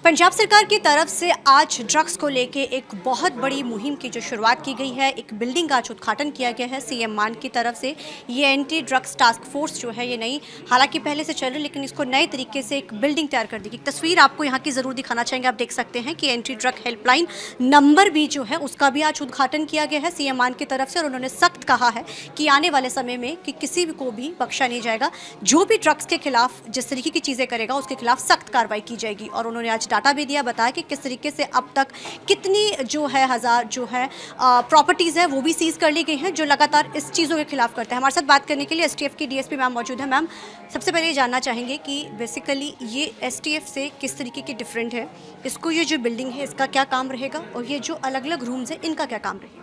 पंजाब सरकार की तरफ से आज ड्रग्स को लेके एक बहुत बड़ी मुहिम की जो शुरुआत की गई है, एक बिल्डिंग का आज उद्घाटन किया गया है सीएम मान की तरफ से। ये एंटी ड्रग्स टास्क फोर्स जो है ये नई, हालांकि पहले से चल रही, लेकिन इसको नए तरीके से एक बिल्डिंग तैयार कर दी गई। तस्वीर आपको यहाँ की ज़रूर दिखाना चाहेंगे। आप देख सकते हैं कि एंटी ड्रग हेल्पलाइन नंबर भी जो है उसका भी आज उद्घाटन किया गया है सीएम मान की तरफ से। और उन्होंने सख्त कहा है कि आने वाले समय में कि किसी को भी बख्शा नहीं जाएगा, जो भी ड्रग्स के खिलाफ जिस तरीके की चीज़ें करेगा उसके खिलाफ सख्त कार्रवाई की जाएगी। और उन्होंने आज डाटा भी दिया, बताया कि किस तरीके से अब तक कितनी जो है हज़ार जो है प्रॉपर्टीज़ है वो भी सीज कर ली गई हैं जो लगातार इस चीज़ों के खिलाफ करते हैं। हमारे साथ बात करने के लिए एसटीएफ की डीएसपी मैम मौजूद है। मैम, सबसे पहले ये जानना चाहेंगे कि बेसिकली ये एसटीएफ से किस तरीके की डिफरेंट है, इसको ये जो बिल्डिंग है इसका क्या काम रहेगा और ये जो अलग अलग रूम्स हैं इनका क्या काम रहेगा?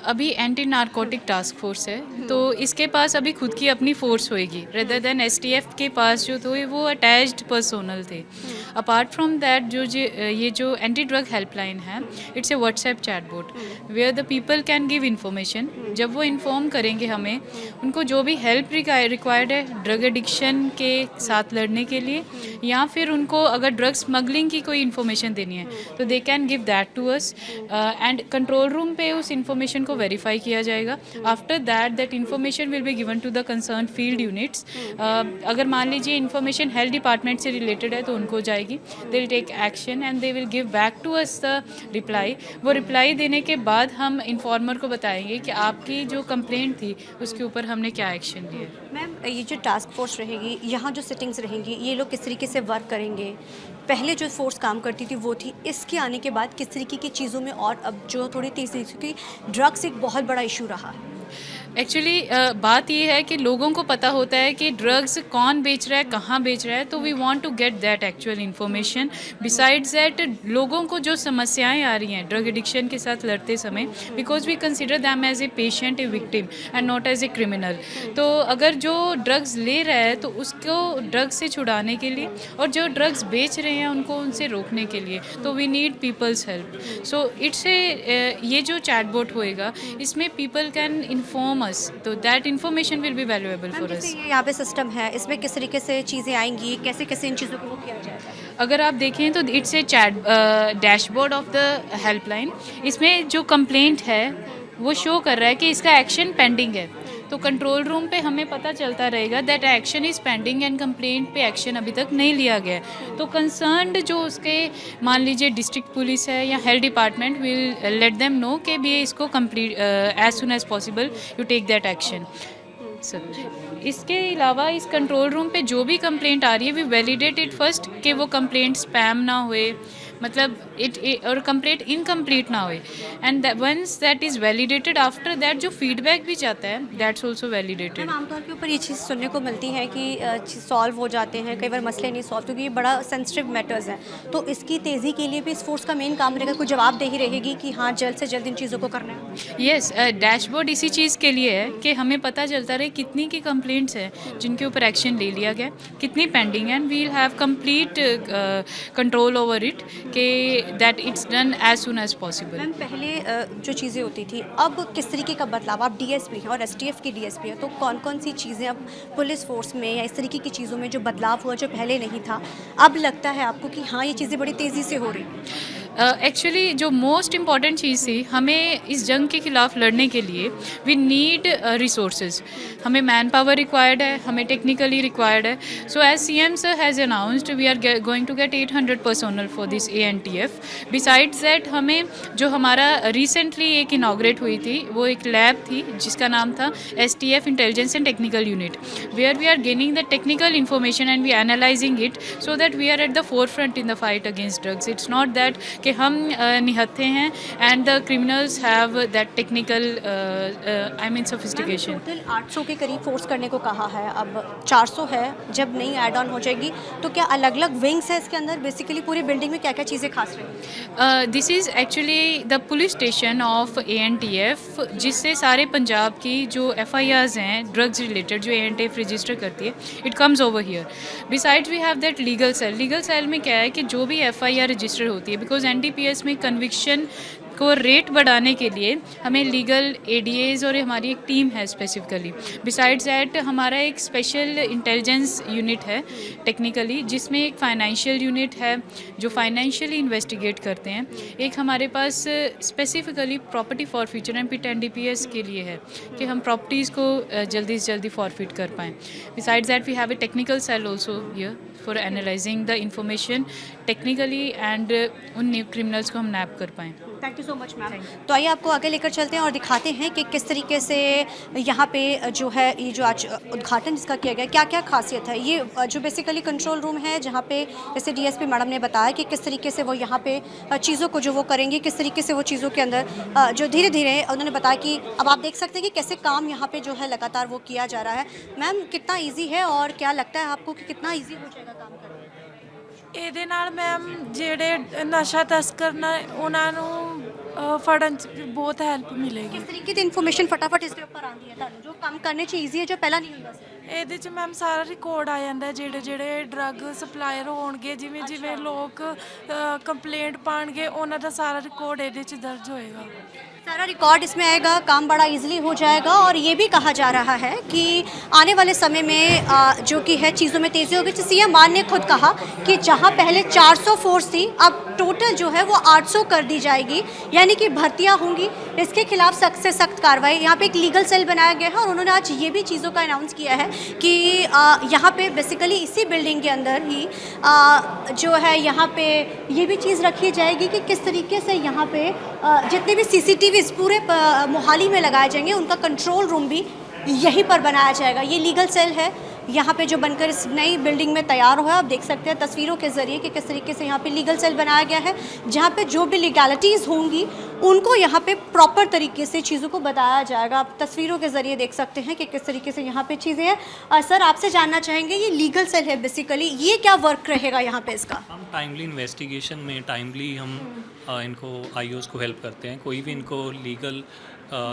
अभी एंटी नारकोटिक टास्क फोर्स है, तो इसके पास अभी खुद की अपनी फोर्स होएगी रेदर देन एसटीएफ के पास जो थे वो अटैच्ड पर्सोनल थे। अपार्ट फ्रॉम दैट ये जो एंटी ड्रग हेल्पलाइन है, it's a WhatsApp chatbot where the people can give information. जब वो इन्फॉर्म करेंगे हमें, उनको जो भी हेल्प रिक्वायर्ड है ड्रग एडिक्शन के साथ लड़ने के लिए, या फिर उनको अगर ड्रग स्मगलिंग की कोई इन्फॉर्मेशन देनी है तो they can give that to us and control room पे उस इन्फॉर्मेशन को वेरीफाई किया जाएगा। After that information will be given to the concern field units. अगर मान लीजिए इन्फॉर्मेशन हेल्थ डिपार्टमेंट से रिलेटेड है तो उनको जाएगी, they will take action and they will give back to us the reply. वो रिप्लाई देने के बाद हम इन्फॉर्मर को बताएंगे कि आपकी जो कंप्लेंट थी उसके ऊपर हमने क्या एक्शन लिया। मैम, ये जो टास्क फोर्स रहेगी, यहाँ जो सिटिंग्स रहेंगी, ये लोग किस तरीके से वर्क करेंगे? पहले जो फोर्स काम करती थी वो थी, इसके आने के बाद किस तरीके की चीज़ों में और अब जो थोड़ी तेज़ी, क्योंकि ड्रग्स एक बहुत बड़ा इशू रहा है। एक्चुअली बात ये है कि लोगों को पता होता है कि ड्रग्स कौन बेच रहा है, कहाँ बेच रहा है, तो we want to get that actual information. Besides that लोगों को जो समस्याएं आ रही हैं ड्रग एडिक्शन के साथ लड़ते समय, because we consider them as a patient, a victim and not as a criminal. तो अगर जो ड्रग्स ले रहा है तो उसको ड्रग्स से छुड़ाने के लिए, और जो ड्रग्स बेच रहे हैं उनको उनसे रोकने के लिए, तो we need people's help. So it's a ये जो चैटबॉट होएगा इसमें पीपल कैन इन्फॉर्म us, तो that information will be valuable for us। ये यहाँ पे सिस्टम है, इसमें किस तरीके से चीज़ें आएंगी, कैसे कैसे इन चीज़ों को वो किया जाएगा? अगर आप देखें तो it's a chat dashboard of the helpline. इसमें जो कंप्लेंट है वो शो कर रहा है कि इसका एक्शन पेंडिंग है, तो कंट्रोल रूम पे हमें पता चलता रहेगा that action is pending and complaint पे एक्शन अभी तक नहीं लिया गया है। तो कंसर्न्ड जो उसके मान लीजिए डिस्ट्रिक्ट पुलिस है या health department will let them know कि भी इसको complete as soon as possible you take that action. Sir, इसके अलावा इस कंट्रोल रूम पे जो भी कंप्लेंट आ रही है वी वैलिडेट इट फर्स्ट कि वो कंप्लेंट स्पैम ना हुए, मतलब और कंप्लेंट इनकम्प्लीट ना हुए, and once that is validated after that जो फीडबैक भी जाता है दैट्स ऑल्सो वैलिडेटेड। आमतौर के ऊपर ये चीज़ सुनने को मिलती है कि सॉल्व हो जाते हैं, कई बार मसले नहीं सॉल्व, क्योंकि ये बड़ा सेंसिटिव मैटर्स हैं। तो इसकी तेज़ी के लिए भी इस फोर्स का मेन काम रहेगा, कोई जवाबदेही रहेगी कि हाँ जल्द से जल्द इन चीज़ों को करना है। यस, डैशबोर्ड इसी चीज़ के लिए है कि हमें पता चलता रहे कितनी की कंप्लेंट्स हैं जिनके ऊपर एक्शन ले लिया गया, कितनी पेंडिंग है, and we will have complete control over it कि that it's done as soon as possible. Ma'am, पहले जो चीज़ें होती थी, अब किस तरीके का बदलाव? आप डीएसपी हैं और एसटीएफ की डीएसपी है, तो कौन कौन सी चीज़ें अब पुलिस फोर्स में या इस तरीके की चीज़ों में जो बदलाव हुआ जो पहले नहीं था, अब लगता है आपको कि हाँ ये चीज़ें बड़ी तेज़ी से हो रही हैं? एक्चुअली जो मोस्ट इम्पॉर्टेंट चीज़ थी, हमें इस जंग के खिलाफ लड़ने के लिए वी नीड रिसोर्सेज। हमें मैन पावर रिक्वायर्ड है, हमें टेक्निकली रिक्वायर्ड है। So as CM sir has announced we are going to get 800 personnel for this ANTF. Besides that हमें जो हमारा रिसेंटली एक इनाग्रेट हुई थी वो एक लैब थी जिसका नाम था STF intelligence and technical unit, where we are gaining the technical information and we analysing it so that we are at the forefront in the fight against drugs. It's not that कि हम निहत्थे हैं and the criminals have that technical I mean sophistication. Total 800 के करीब force करने को कहा है, अब 400 है। जब नई ऐड ऑन हो जाएगी तो क्या अलग अलग विंग्स है इसके अंदर? बेसिकली पूरी बिल्डिंग में क्या क्या चीज़ें खास रहेंगी? This is actually the police station of ANTF, जिससे सारे पंजाब की जो एफआईआर्स हैं ड्रग्स रिलेटेड जो एएनटीएफ रजिस्टर करती है, it comes over here. Besides we have that legal cell. Legal cell में क्या है कि जो भी एफआईआर रजिस्टर होती है, बिकॉज एनडीपीएस में कन्विक्शन उसको रेट बढ़ाने के लिए हमें लीगल एडीएज और हमारी एक टीम है स्पेसिफिकली। बिसाइड्स दैट हमारा एक स्पेशल इंटेलिजेंस यूनिट है टेक्निकली, जिसमें एक फाइनेंशियल यूनिट है जो फाइनेंशियली इन्वेस्टिगेट करते हैं। एक हमारे पास specifically property forfeiture and PIT NDPS के लिए है कि हम प्रॉपर्टीज़ को जल्दी से जल्दी फॉरफिट कर पाएँ। Besides that we have a technical cell also here for analysing the information technically and उन क्रिमिनल्स को हम नैप कर पाएँ। Thank you so much ma'am. तो आइए आपको आगे लेकर चलते हैं और दिखाते हैं कि किस तरीके से यहाँ पे जो है ये जो आज उद्घाटन जिसका किया गया, क्या क्या खासियत है। ये जो बेसिकली कंट्रोल रूम है जहाँ पे जैसे डीएसपी मैडम ने बताया कि किस तरीके से वो यहाँ पे चीज़ों को जो वो करेंगे, किस तरीके से वो चीज़ों के अंदर जो धीरे धीरे उन्होंने बताया कि अब आप देख सकते हैं कि कैसे काम यहाँ पे जो है लगातार वो किया जा रहा है। मैम कितना ईजी है और क्या लगता है आपको कि कितना ईजी हो जाएगा काम करना? ਇਹਦੇ ਨਾਲ ਮੈਮ ਜਿਹੜੇ ਨਸ਼ਾ ਤਸਕਰ ਨੇ ਉਹਨਾਂ ਨੂੰ ਫੜਨ 'ਚ ਬਹੁਤ ਹੈਲਪ ਮਿਲੇਗੀ। किस तरीके की इन्फॉर्मेशन फटाफट इसके ऊपर आती है ਤੁਹਾਨੂੰ जो काम करने च ईजी है जो पहला नहीं ਹੁੰਦਾ ਸੀ? ਇਹਦੇ 'ਚ ਮੈਮ ਸਾਰਾ ਰਿਕਾਰਡ ਆ ਜਾਂਦਾ ਹੈ, ਜਿਹੜੇ ਡਰੱਗ ਸਪਲਾਇਰ ਹੋਣਗੇ, ਜਿਵੇਂ ਲੋਕ ਕੰਪਲੇਂਟ ਪਾਣਗੇ ਉਹਨਾਂ ਦਾ ਸਾਰਾ ਰਿਕਾਰਡ ਇਹਦੇ 'ਚ ਦਰਜ ਹੋਏਗਾ। सारा रिकॉर्ड इसमें आएगा, काम बड़ा इजीली हो जाएगा। और ये भी कहा जा रहा है कि आने वाले समय में जो कि है चीज़ों में तेज़ी होगी। सीएम मान ने खुद कहा कि जहां पहले 400 फोर्स थी अब टोटल जो है वो 800 कर दी जाएगी, यानी कि भर्तियां होंगी। इसके खिलाफ सख्त से सख्त कार्रवाई। यहाँ पे एक लीगल सेल बनाया गया है और उन्होंने आज ये भी चीज़ों का अनाउंस किया है कि यहाँ पे बेसिकली इसी बिल्डिंग के अंदर ही जो है यहाँ पे ये भी चीज़ रखी जाएगी कि किस तरीके से यहाँ पे जितने भी CCTV पूरे मोहाली में लगाए जाएंगे, उनका कंट्रोल रूम भी यहीं पर बनाया जाएगा। ये लीगल सेल है यहाँ पे जो बनकर इस नई बिल्डिंग में तैयार हुआ है। आप देख सकते हैं तस्वीरों के ज़रिए कि किस तरीके से यहाँ पे लीगल सेल बनाया गया है, जहाँ पे जो भी लीगैलिटीज़ होंगी उनको यहाँ पे प्रॉपर तरीके से चीज़ों को बताया जाएगा। आप तस्वीरों के ज़रिए देख सकते हैं कि किस तरीके से यहाँ पे चीज़ें हैं। सर आपसे जानना चाहेंगे, ये लीगल सेल है बेसिकली, ये क्या वर्क रहेगा यहाँ पे इसका? हम टाइमली इन्वेस्टिगेशन में टाइमली हम इनको आईओज़ को हेल्प करते हैं। कोई भी इनको लीगल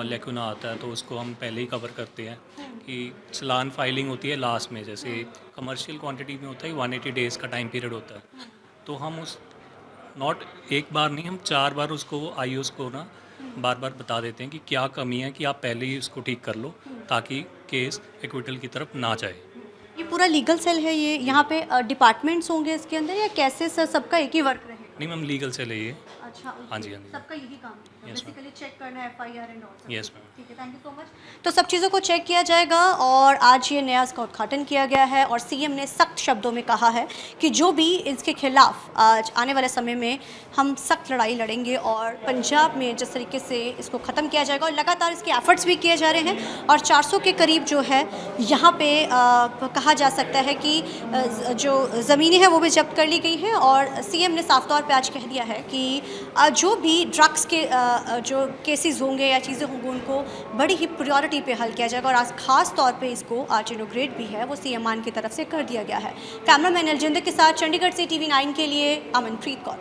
लेकुना आता है तो उसको हम पहले ही कवर करते हैं कि चलान फाइलिंग होती है लास्ट में। जैसे कमर्शियल क्वांटिटी में होता है 180 डेज़ का टाइम पीरियड होता है, तो हम उस नॉट एक बार नहीं, हम 4 बार उसको आईओज़ को ना बार बार बता देते हैं कि क्या कमी है, कि आप पहले ही उसको ठीक कर लो ताकि केस एक्विटल की तरफ ना जाए। ये पूरा लीगल सेल है, ये यहाँ पे डिपार्टमेंट्स होंगे इसके अंदर या कैसे सर सबका एक ही वर्क रहेगा? नहीं मैम, लीगल से ले ये। अच्छा, हाँ जी, हाँ जी। सबका यही काम है Yes, बेसिकली चेक करना है FIR and all. Yes ma'am. ठीक है, थैंक यू सो मच। तो सब चीज़ों को चेक किया जाएगा और आज ये नया इसका उद्घाटन किया गया है और सीएम ने सख्त शब्दों में कहा है कि जो भी इसके खिलाफ आज आने वाले समय में हम सख्त लड़ाई लड़ेंगे और पंजाब में जिस तरीके से इसको ख़त्म किया जाएगा और लगातार इसके एफर्ट्स भी किए जा रहे हैं। और 400 के करीब जो है यहाँ पे कहा जा सकता है कि जो ज़मीनें हैं वो भी जब्त कर ली गई हैं। और सीएम ने साफ तौर पे आज कह दिया है कि जो भी ड्रग्स के जो केसेस होंगे या चीज़ें होंगी उनको बड़ी ही प्रायोरिटी पे हल किया जाएगा। और आज खास तौर पे इसको आज इनोग्रेट भी है वो सीएम मान की तरफ से कर दिया गया है। कैमरामैन अलजिंदर के साथ चंडीगढ़ से TV9 के लिए अमनप्रीत कौर।